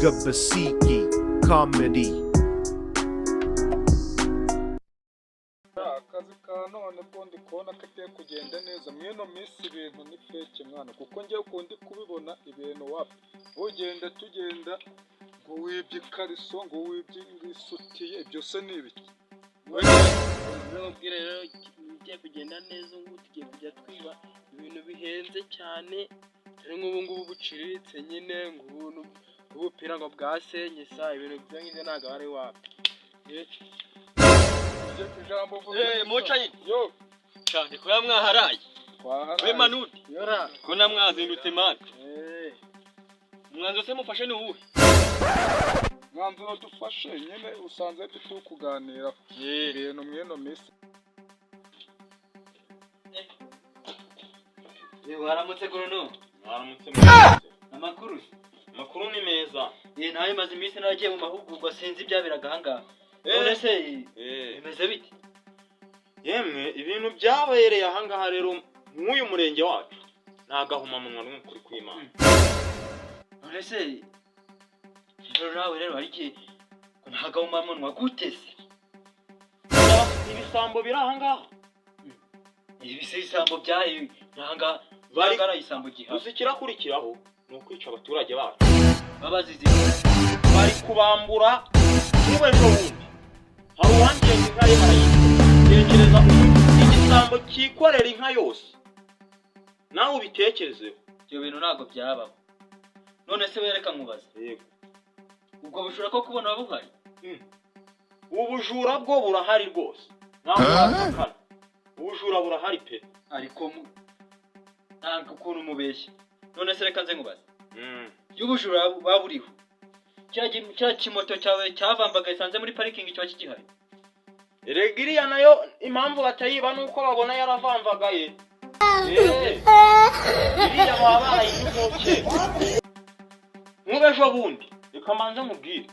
GAbASIKI COMEDy. Akazi ka none ko ndi kubona katiye kugenda neza mwino minsi ibintu ni feke mwana kuko ngiye kundi kubibona ibintu wapi ugenda tugenda ngo wibye ikariso ngo wibye isutiye byose ni ibiki ubwire rero ugiye kugenda neza ngo tugiye kujya twiba ibintu bihenze cyane dore nk'ubu ngubu buciriritse nyine ngo ubuntu ubupira ngo bwasenye sa ibintu byangije ntago ari wapi muca nyine yo cyane ko yamwaharaye we manudi yora ko namwazindutse mani umwanzo se mufashe ni uwuhe mwanzo dufashe nyine usanze turi kuganira ibintu mwino minsi waramutse Bruno mwaramutse amakuru makuru ni meza nawe maze iminsi naragiye mu mahugurwa sinzi ibyabiraga ahangaha none se bimeze bite yemwe ibintu byabereye ahangaha rero nk'uyu murenge wacu ntagahumamunwa n'ukuri kw'Imana none se nawe rero ariki ntagahumamunwa gute se ibisambo biri ahangaha ibisambo byayo ahangaha baragara isambo giha uzi kirakurikiraho ni ukwica abaturage bacu babazize bari kubambura n'ubejo bundi hari uwangiye inka ye barayitekereza igisambo cyikorera inka yose nawe ubitekerezeho ibyo bintu ntabwo byabaho none se wereka nkubaza yego ubwo bushura ko kubona buhari ubujura bwo burahari rwose ntabwo watakana ubujura burahari pe ariko ntabwo ukuntu mubeshya none se reka nze nkubaza y'ubujura baburiho cya kimoto cyawe cyavambaga isanze muri parikingi cyo kigihari Regiriya nayo impamvu batayiba nuko babona yaravamvagaye iriya wabaye n'umuke ejo bundi reka manze mubwire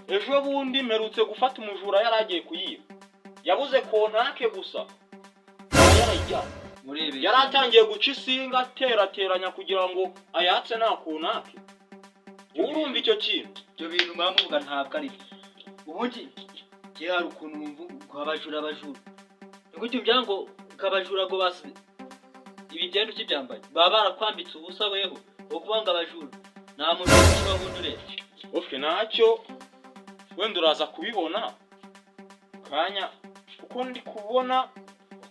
ejo bundi mperutse gufata umujura yaragiye kuyiba yabuze kontake gusa yarayijyana yaratangiye guca isinga terateranya kugira ngo ayatse nta kontake urumva icyo kintu ibyo bintu mwamuvuga ntabwo ari ubundi hari ukuntu abajura nigute umbwira ngo kabajura ngo basi ibi byenda ukibyambaye baba barakwambitse ubusa weho wo kubanga abajura nta muntu ukiba bundure ntacyo wenda uraza kubibona kanya kuko ndi kubona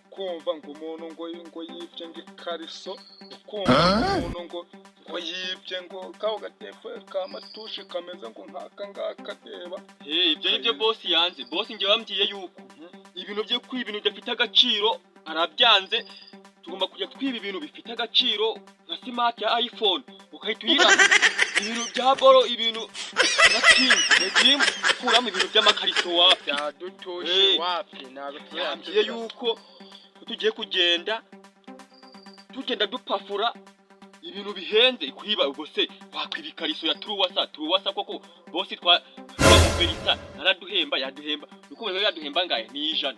kumva ngo umuntu ngo yibye ngo ikariso ukumva umuntu ngo yibye ngo kaho gatefe kamatushe kameze ngo nkaka ngaka deba ibyo nibyo boss yanze boss ngiye wambwiye yuko ibintu byo kwiba ibintu bidafite agaciro arabyanze tugomba kujya twiba ibintu bifite agaciro nka smart ya iPhone ukahita uyira ibintu bya boro ibintu natim kuramo ibintu by'amakariso wapi dutoshe wapi ntabwo tuyambwiye yuko tugiye kugenda dupafura ibintu bihenze kwiba ubwo se wakwiba ikariso ya turuwasa koko boss twamuperisa naraduhemba yaduhemba ukomeza yaduhemba ngaye ni ijana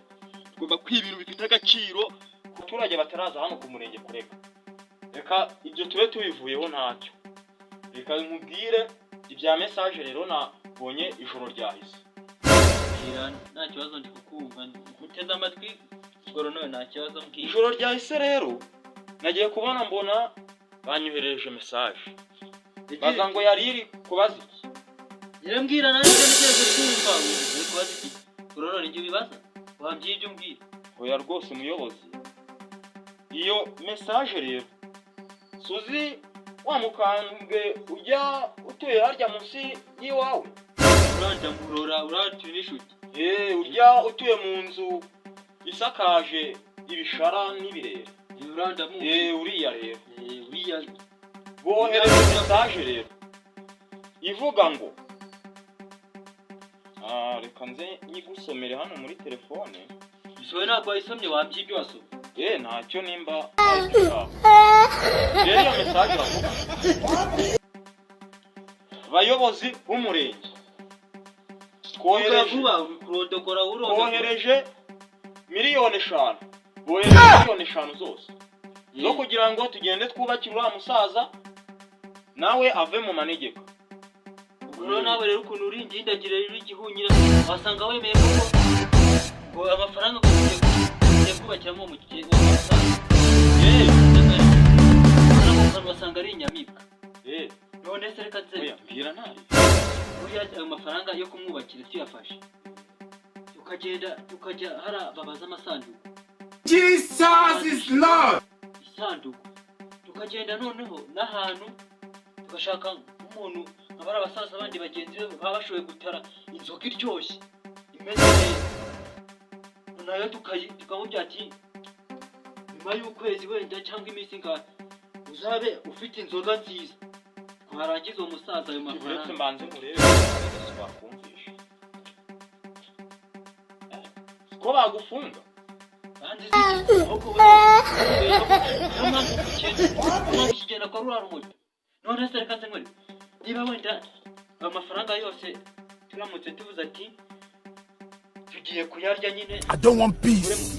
tugomba kwiba ibintu bifite agaciro abaturage bataraza hano ku murenge kureka reka ibyo tube tubivuyeho ntacyo reka nkubwire ibya message rero nabonye ijoro ryahise nta kibazo ndi kukumva guteza amatwi goro none nta kibazo mbwira ijoro ryahise rero nagiye kubona mbona banyohereje message baza ngo yari iri kubaza iki yarambwira nawe nigeze kumva uri kubaza iki goro none njye bibaza wambwiye ibyo umbwira oya rwose umuyobozi iyo message rero suzi wa mukambwe ujya utuye harya munsi y'iwawe urajya murora uratuye n'ishuti ujya utuye mu nzu isakaje ibishara n'ibirere uriya rero uriya bohereza message rero ivuga ngo reka nze nyigusomere hano muri telefone isobe ntabwo wayisomye wambye ibyo wasomye ntacyo nimba rero iyo message iravuga bayobozi b'umurenge twohereje miliyoni 5 bohereje miliyoni 5 zose no kugira ngo tugende twubakire uriya musaza nawe ave mu manegeka Uro nawe rero ukuntu uri indindagire rero igihunyira wasanga wemeye ko ngo amafaranga kugiye kubakiramo mu gihe wasanga ari inyamibwa. None se reka nze mbwira ntari uriya ayo mafaranga yo kumwubakira tuyafashe tukajya babaza amasanduku. Jesus is Lord. Isanduku tukagenda noneho n'ahantu tugashaka umuntu abari abasaza abandi bagenzi be baba bashoboye gutara inzoga iryoshye imeze neza nayo tukamubwira ati nyuma y'ukwezi wenda cyangwa iminsi ngaho uzabe ufite inzoga nziza twarangiza uwo musaza ayo mafaranga mbanze murebe bakumvisha ko bagufunga none se reka nkore niba wenda amafaranga yose turamutse tuvuze ati tugiye kuyarya nyine I don't want peace.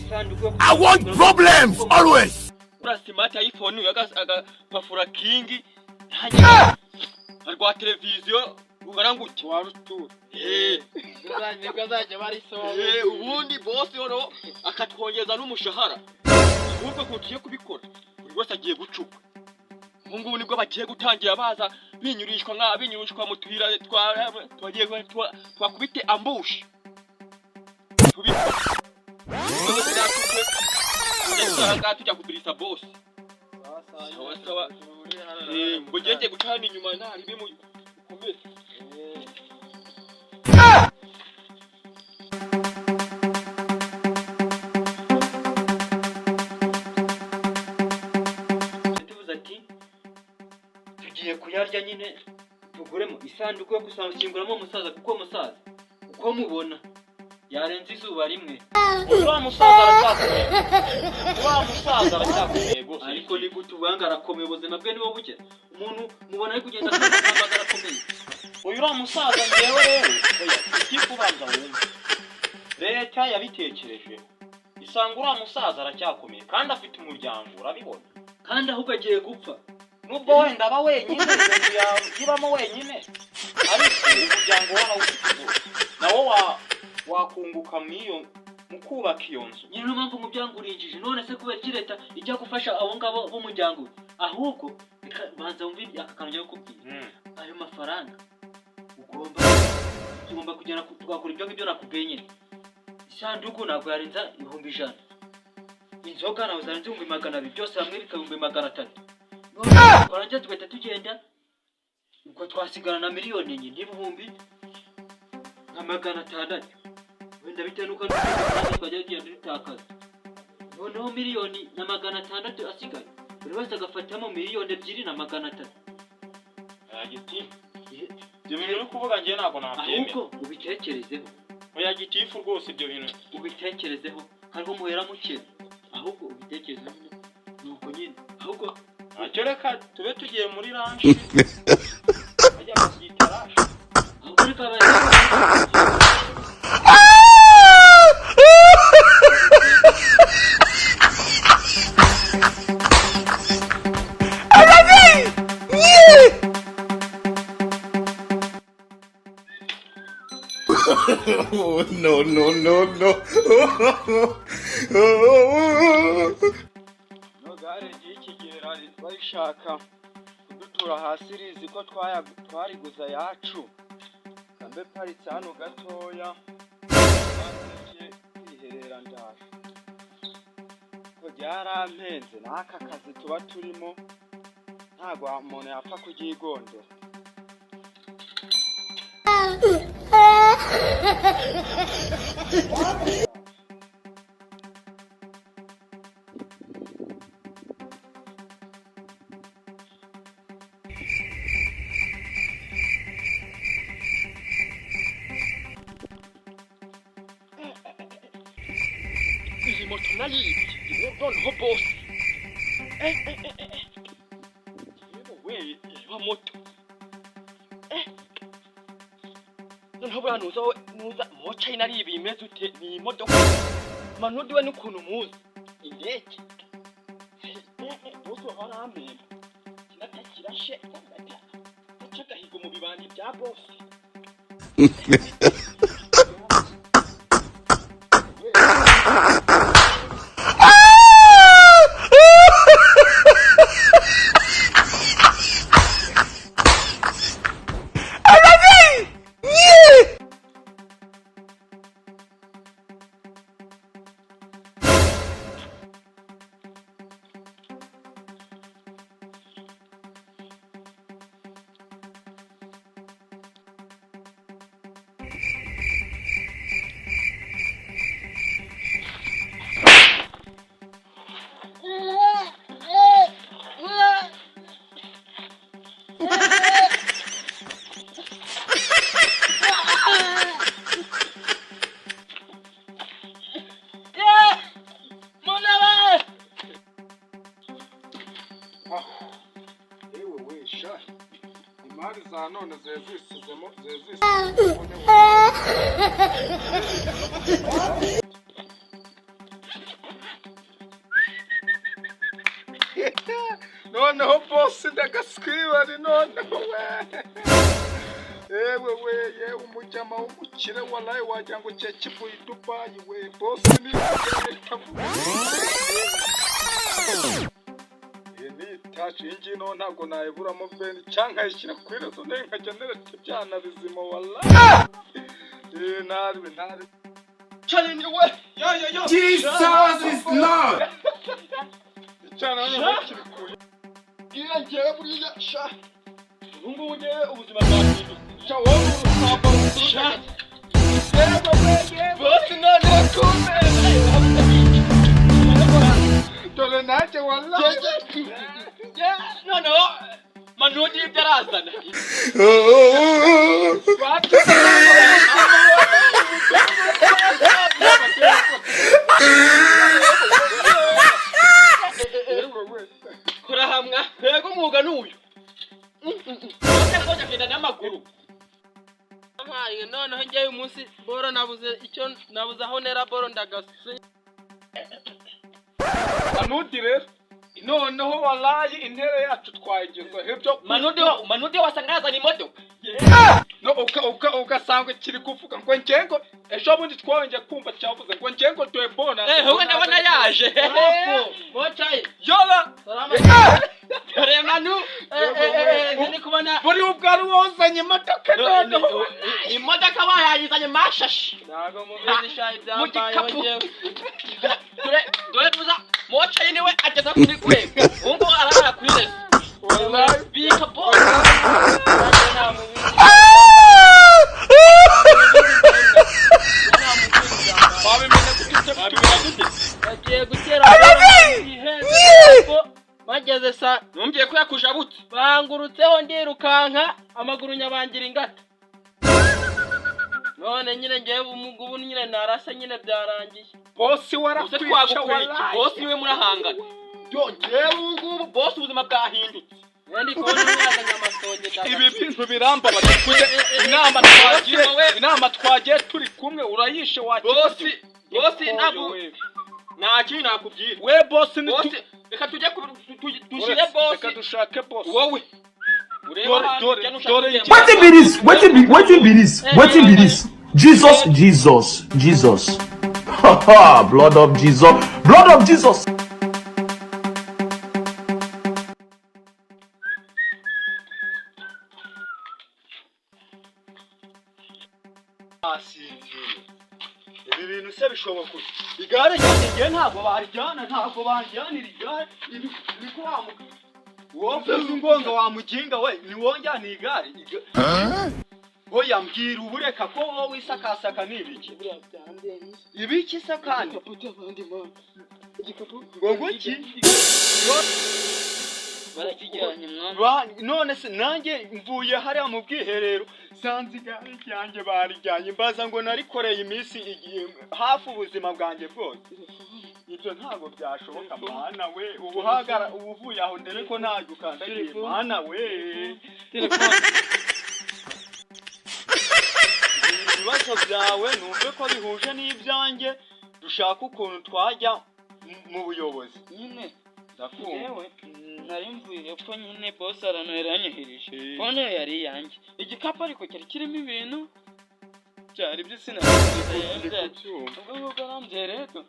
I want problems always. ura smart iPhone agapafura king hanyuma arwa televiziyo ugaranguki warutura nibwo azajya barisoba ubundi boss yoro akatwongeza n'umushahara ubwo kugiye kubikora buri wese agiye gucuka ubungu nibwo bagiye gutangira baza binyurishwa mu tuhira twagiye twakubite ambush tubikora tujya kubirisa boss sawa ngo ngenge gucana inyuma ntari bimu ukomeze tuvuze ati tugiye kuyarya nyine tuguremo isanduku yo gusanguramo umusaza kuko umusaza uko mubona yarenze izuba rimwe wa musaza aracyakomeye gose ariko ni gute ubanga arakomeye ubuzima bwe nibo buke umuntu mubona ari kugenda kwamamaza arakomeye uyu wa musaza ngewe rero ikikubanza wumva leta yabitekereje isanga uriya musaza aracyakomeye kandi afite umuryango urabibona kandi ahubwo agiye gupfa nubwo wenda aba wenyine inzu yawe ibamo wenyine ariko umuryango warawufite nawo wakunguka mu kubaka iyo nzu nyine mpamvu umuryango urinjije none se kubera iki leta ijya gufasha abo ngabo b'umuryango ahubwo banza wumve aka kantu yo kubwira ayo mafaranga ugomba kugenda tugakora ibyo ngibyo nakubwiye nyine isanduku ntabwo yarenza 100,000 inzoga nawe zarenze 200 byose hamwe bikaba 300 none twarangiza tugahita tugenda ubwo twasigara na miliyoni enye n'ibihumbi nka 600 wenda bitewe nuko twajya tugenda dutakaza noneho miliyoni na 600 asigaye buri wese agafatamo miliyoni 2 na 300 agiti ibyo bintu uri kuvuga ngiye ntabwo nabyemera ahubwo ubitekerezeho oya gitifu rwose ibyo bintu ubitekerezeho hariho muhera muke ahubwo ubitekerezeho nuko nyine ahubwo ntacyo reka tube tugiye muri ranch ajya basyita ranch ahubwo reka Oh, no. no gare y'ikigera barishaka kudutura hasi rizi ko twariguza yacu kambe paritse hano gatoya baje kwiherera ndaje ko byarampenze n'aka kazi tuba turimo ntago umuntu yapfa kugigondera iyi moto nayibye noneho boss yewe wa moto noneho buriya nuza moca inaribi imeze ute ni imodoka manudi we n'ukuntu muzi indege bose waramemba kinatakirashe guca agahigo mu bibandi bya boss. Imari za none zezisizemo noneho boss ndagaskibari noneho we yewe umujama w'umukire wallahi wagira ngo cyekivuye Dubai we boss ni tachi ingino ntabwo nayiburamo veni cyangwa yishyira kuri rezo ne nkajya neretse byana bizima wallahi ntari Challenge we. Yo. Jesus is Lord. cyana no kiri kuri Ngiye buriya sha. Ubungu uje ubuzima bwawe. Sha wowe usaba sha. Boss none kume. dole naje wallahi No. Manudi byarazana. Kora hamwa. Yego muga nuyu. None genda n'amaguru. Nkaye noneho ngiye uyu munsi boro nabuze aho nera boro ndagase. Manudi rero noneho wallahi intere yacu twayigeza hebyo Manudi wasanga yazana imodoka. no ugasanga kiri kuvuga ngo ngengo ejo bundi twongeye kumva cyavuze ngo ngengo twebona Wowe ndabona yaje. Mochaye. yola Dore Manu. Ni kubona buri ubwari wozanye imodoka noneho Imodoka bayayizanye mashashi. nago mubizi shayi byambaye ngewe. Dore tuza Mochaye niwe ageza kuri kwega. Ungo arara kuri rezo. wallahi Bika boss. Bagiye gutera mageze sa Numbiye ko yakuja buti. bangurutseho ndirukanka amaguru nyabangira ingata. None nyine ngewe umugubu nyine narasa nyine byarangiye. boss Use warakwica twagukwiye. wallahi Boss niwe murahangana. Ngewe ngubu boss ubuzima bwahindutse. Ndi kubona yazanye amasonge ibi bintu biramba batukuje inama twagiye turi kumwe urayishe Boss ntabwo nta kintu nakubwira. we boss ni Boss reka tujye dushire boss. reka dushake boss Wowe ureba dore Wetin be this? Wetin be this? Jesus. Blood of Jesus. ibi bintu se bishoboka. Igare ryanjye ntabwo banjyanira igare. Niko wamuga. Wowe ngonga wamuginga we ni wonjyana igare. Oya mbwira ubureka ko wowe isakasaka nibiki. Ibiki sakandi. Ngogoki. barakijyanye mwana. None se nanjye mvuye hariya mu bwiherero sanze igare ryanjye barijyanye mbaza ngo narikoreye iminsi igiye hafi ubuzima bwanjye bwose. Ibyo ntabwo byashoboka mana we ubuvuye aho ndere ko ntajya ukandagiye mana we. Ibibazo byawe numve ko bihuje n'ibyanjye dushaka ukuntu twajya mu buyobozi. Nyine ndakumva. narimvuye ko nyine boss aranyohereje phone yari yanjye igikapu ariko cyari kirimo ibintu byari by'isinabiza ubwo garambye rero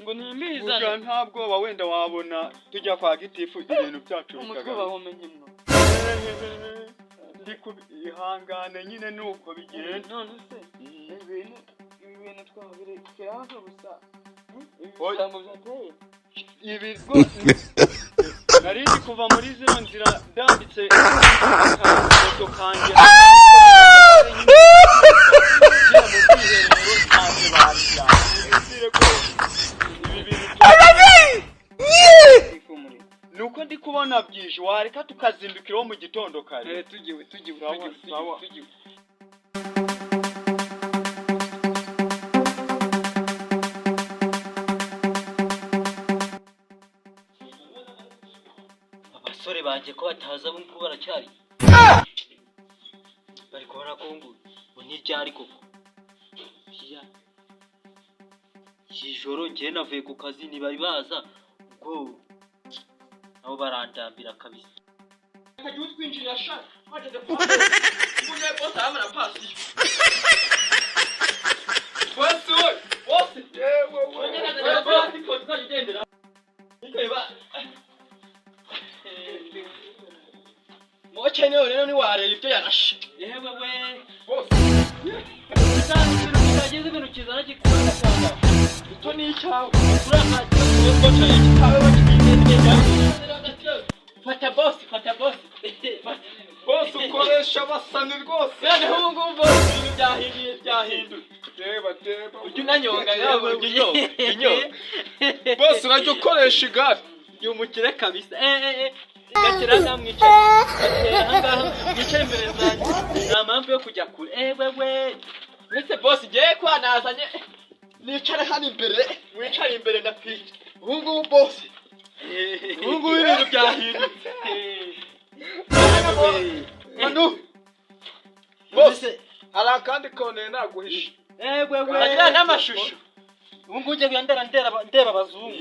ngo nimbiza ntabwo wenda wabona tujya kwa gitifu ibintu byacu umutwe bawomenye mwo ndi ihangane nyine nuko bigenda none se ibintu twabire kirazo gusa ibisambo byateye ibigo narindi kuva muri zino nzira ndambitse akato kanje nuko ndi kubona byije wareka tukazindukiraho mu gitondo kare tugiwe abasore banje ko bataza bungu baracyari bari kubona ko ngo niryari koko kijoro ngiye navuye ku kazi ntibari baza ubwo nabo barandambira kabisa kaje utwinjira sha waje kwa umunye boss amara pasi boss yewe boss ko twagendera ikeba moche rero ni warera ibyo yarashe yewe we boss cyageze ibintu kizana gikunda cyane ito ni icyawe uraka ko cyane kitawe fata boss Boss ukoresha basani rwose. None ubu ngubu ibintu byahinduye. Deba. Ujya unanyonga yawe inyo. Boss urajya ukoresha igare. Yumukire kabisa. Gatira namwicara. Ahangaha yicaye imbere zanjye. Nta mpamvu yo kujya kure. Wewe. Mbese boss ngiye kwanazanye. Nicare hano imbere. Wicare imbere ndapfike. Ubu ngubu boss. Ubu ngubu ibintu byahindutse. Manu. Boss, ala kandi kone naguhisha. Wewe. Agira n'amashusho. Ubu ngubu ngiye ndeba abazungu.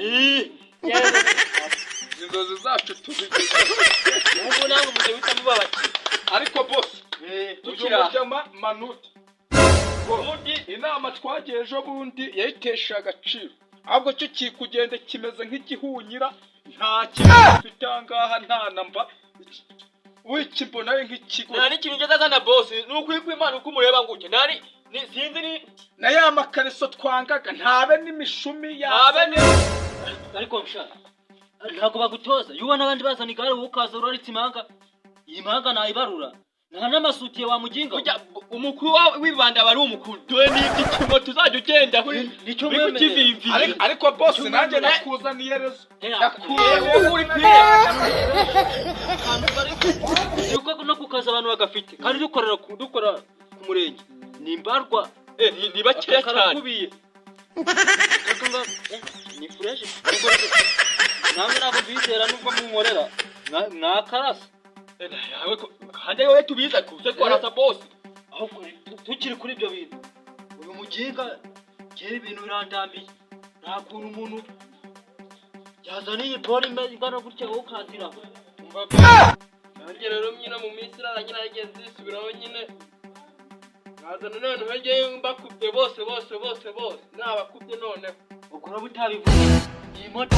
Inzozi zacu tuzigize. Ubu nangu muje wita mubabaki. Ariko boss, tukirama Manuti. Bundi inama twagiye ejo bundi yayitesha agaciro. Ahubwo cyo kikugende kimeze nk'igihunyira nta kintu fitangaha nta namba. Wiki mbona nk'ikigo. Nari kintu ngezazana boss, nukwikwa Imana uko mureba nguke. Nari sinzi ni na ya makariso twangaga ntabe n'imishumi ya. Ntabe ni ariko mshaka. Ntago bagutoza. Yuba nabandi bazana igare ukaza uraritse imanga. Iyi manga nayibarura. Nta namasutiye wa mujinga. Kujya umukuru wibanda bari umukuru. Dore n'ikimo tuzajya ugenda kuri nicyo mwemere. Ariko boss nanjye nakuzaniye rezo. Nakuzaniye uri kwiye. Yuko no kukaza abantu bagafite. Kandi dukora ku murenge. Nimbarwa ni bakeya cyane. Ni fresh. Namwe nako bizera nubwo munkorera. Nakarasa. Yawe kandi wowe tubiza kuze kwarasa boss. Aho tukiri kuri ibyo bintu. Uyu mujinga kera ibintu birandambiye. Nta kuntu umuntu yazaniye bori ingana gutya wowe ukandira. Nanjye rero nyine mu minsi iraranyina yagenze isubiraho nyine. Nazana none bagiye mbakubye bose. Nabakubye none. Ukora butabivuze. Iyi moto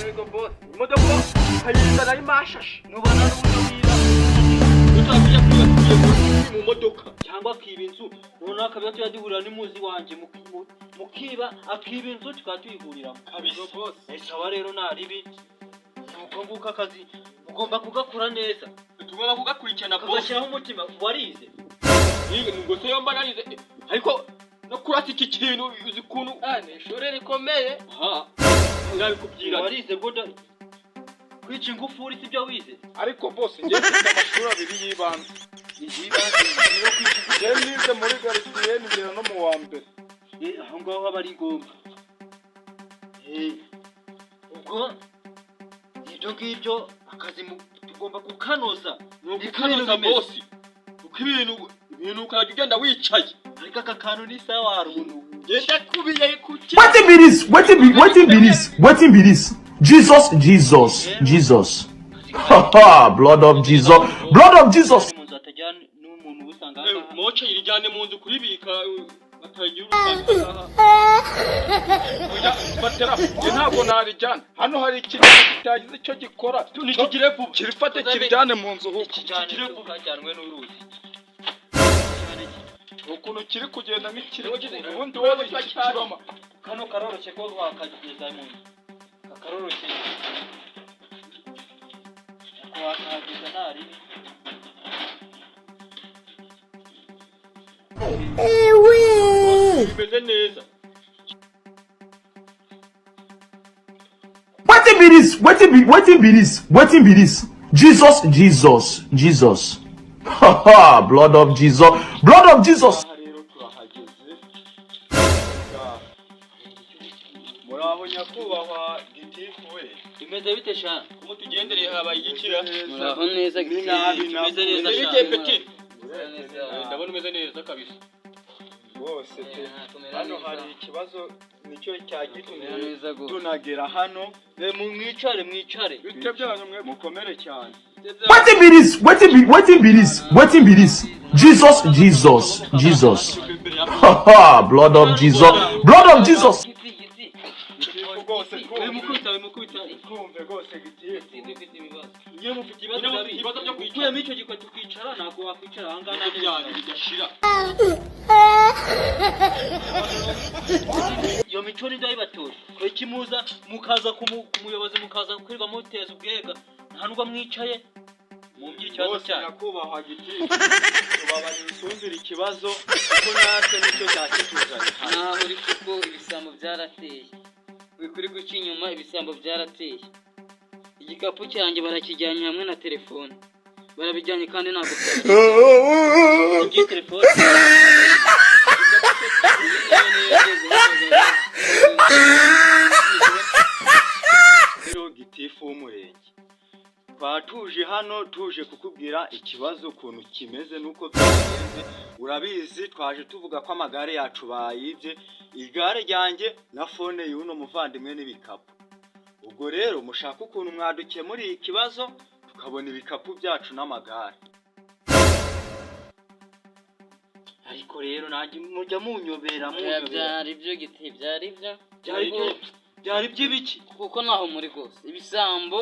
Yego boss. Imodoka hayiza nari mashashe. nubona n'uburyo wiba. Tutavuye kwiye mu modoka Cyangwa akiba inzu. None akaba tuyadihurira n'imuzi wanje mukiba akiba inzu tukatuyihurira. kabisa boss. Sawa rero naribi. Nuko nguka akazi ugomba kugakora neza. Tugomba kugakurikirana boss. Ugashyiraho umutima warize. Ngo se yomba narize ariko no kurata iki kintu uzi kuntu Ane ishuri rikomeye. ngabikubwira Warize bwoda kwica ingufuri sibyo wize. Ariko boss ngiye mfite amashuri abiri yibanze. Ngiye nize muri Garisiye ngera no mu wa mbere. Aho ngaho aba ari ngombwa. Ubwo ibyo ngibyo akazi tugomba kukanoza. Ukanoza boss. Uko ibintu ukajya ugenda wicaye. Ariko aka kantu ni sawa haruntu. Genda kubiye kuki. Wetin be this? Jesus. Haha, blood of Jesus. Umuntu atajyana n'umuntu usanga moce irijyane mu nzu kuribika batagira urusanga oya batera ntabwo narijyana hano hari ikintu kitagize icyo gikora tunikigire vuba kirifate kirijyane mu nzu huko kijyane kajyanwe n'uruzi ukuntu kiri kugenda nk'ikiri ubundi wowe cyakiroma kano karoroshye ko wakageza mu nzu karoroshye wakageza nari bimeze neza Wetin be this? Jesus. Haha, blood of Jesus. aha rero turahageze muraho nyakubahwa gitifu we imeze bite sha umutugendereye habaye igikira muraho neza imeze neza Nabireke peti ndabona umeze neza kabisa rwose pe hano hari ikibazo nicyo cyagitumye neza gose tunagera hano mwicare bite byanyu mwe mukomere cyane Wetin be this? Jesus. Haha, blood of Jesus. gitifu rwose wimukubita twumve rwose gitifu niyo mufite ibibazo byo kwicara icyo gikweto kwicara ntabwo wakwicara aha ngaha ntabwo byari bidashira iyo mico ni ndayibatoye ko ikimuza mukaza kumuyobozi mukaza kwirirwa muteza ubwega nta nubwo mwicaye mumbye ikibazo cyanyu nyakubahwa gitifu tubabarira usumvira ikibazo kuko natwe nicyo cyakituzanye naho uri kuko ibisambo byarateye kuri guca inyuma ibisambo byarateye igikapu cyanjye barakijyanye hamwe na telefone barabijyanye kandi ntabwo iyi telefone rero gitifu w'umurenge twatuje hano tuje kukubwira ikibazo ukuntu kimeze nuko byagenze urabizi twaje tuvuga ko amagare yacu bayibye igare ryanjye na fone y'uno muvandimwe n'ibikapu ubwo rero mushaka ukuntu mwadukemuriye ikibazo tukabona ibikapu byacu n'amagare ariko rero nanjye mujya munyobera byari byo giti byari byo byari by'ibiki kuko naho muri rwose ibisambo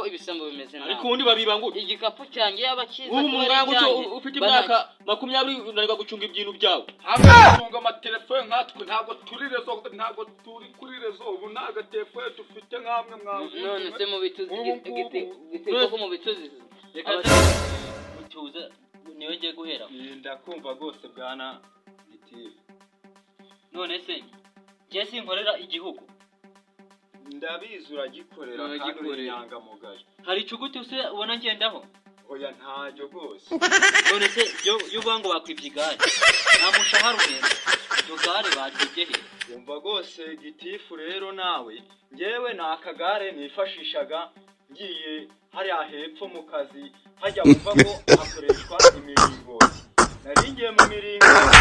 bimeze nabi ariko ubundi babiba ngo igikapu cyanjye yabakiza ubu umwangu ufite imyaka 20 unarega gucunga ibintu byawe gucunga amatelefone nkatwe ntabwo turi kuri rezo ubu ntago telefone dufite nk'amwe mwangu none se mu bituzi giti ko mu bituzi reka mutuza niwe ngiye guhera ndakumva rwose bwana gitifu none se njye sinkorera igihugu ndabizi uragikorera kandi uri inyangamugayo hari icuguti se ubona ngendaho oya ntajyo rwose none se iyo uvuga ngo bakwibye igare nta mushahara uhembwa iryo gare baryibye he umva rwose gitifu rero nawe ngewe ni akagare nifashishaga ngiye hariya hepfo mu kazi hajya wumva ko hakoreshwa imiringoti nari ngiye mu miringoti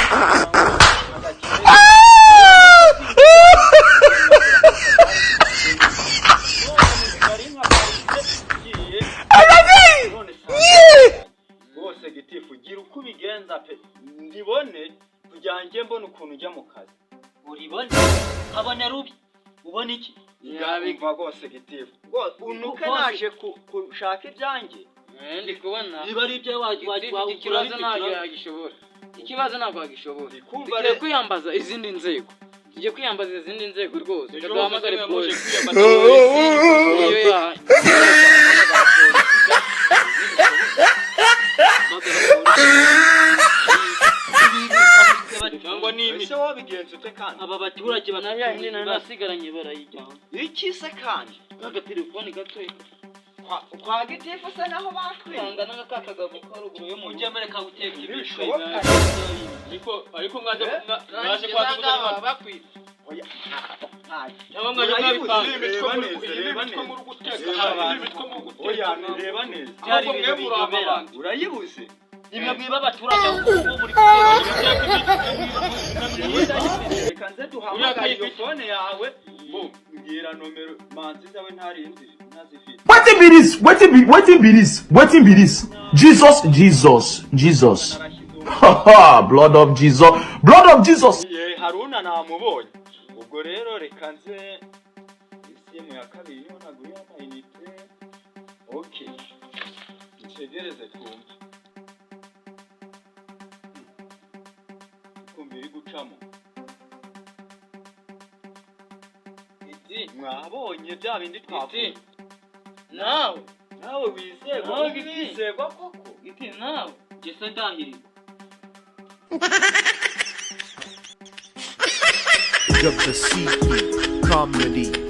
rwose gitifu gira uko ubigenza pe ndibone kugira ngo mbone ukuntu ujya mu kazi uribone abona rubi ubona iki yabimva rwose gitifu unuke naje gushaka ibyanjye ndi kubona niba ari ibyo ikibazo ntabwo yagishobora tugiye kwiyambaza izindi nzego rwose tugahamagare polisi cyangwa nimi ese wabigenze ute kandi aba baturage banayandi nasigaranye barayijyana iki se kandi agatelefoni gato kwa gitifu se naho bakwanga n'akakagabo karuguru yo mu ujya mereka guteka ibisho ariko mwaje kwatuzanya bakwiye oya cyangwa mwaje mwabipanga imitwe muri guteka imitwe mu guteka byari ibintu binyobera urayibuze ibyo mwiba abaturage ahubwo muri gukora reka nze duhamagare iyo fone yawe bo mbwira nomero manzi zawe ntarindi ntazifite. Wetin be this? Jesus. Haha, blood of Jesus. Haruna namubonye. Ubwo rero reka nze isimu ya kabiri yo naguriye amayinite. Okay. Ntegereze twumve. Kumbiri gucamo. Iti mwabonye bya bindi twavuye. Nawe wizegwa koko. Iti nawe. Gese ndahirwa. GAbASIKI COMEDY.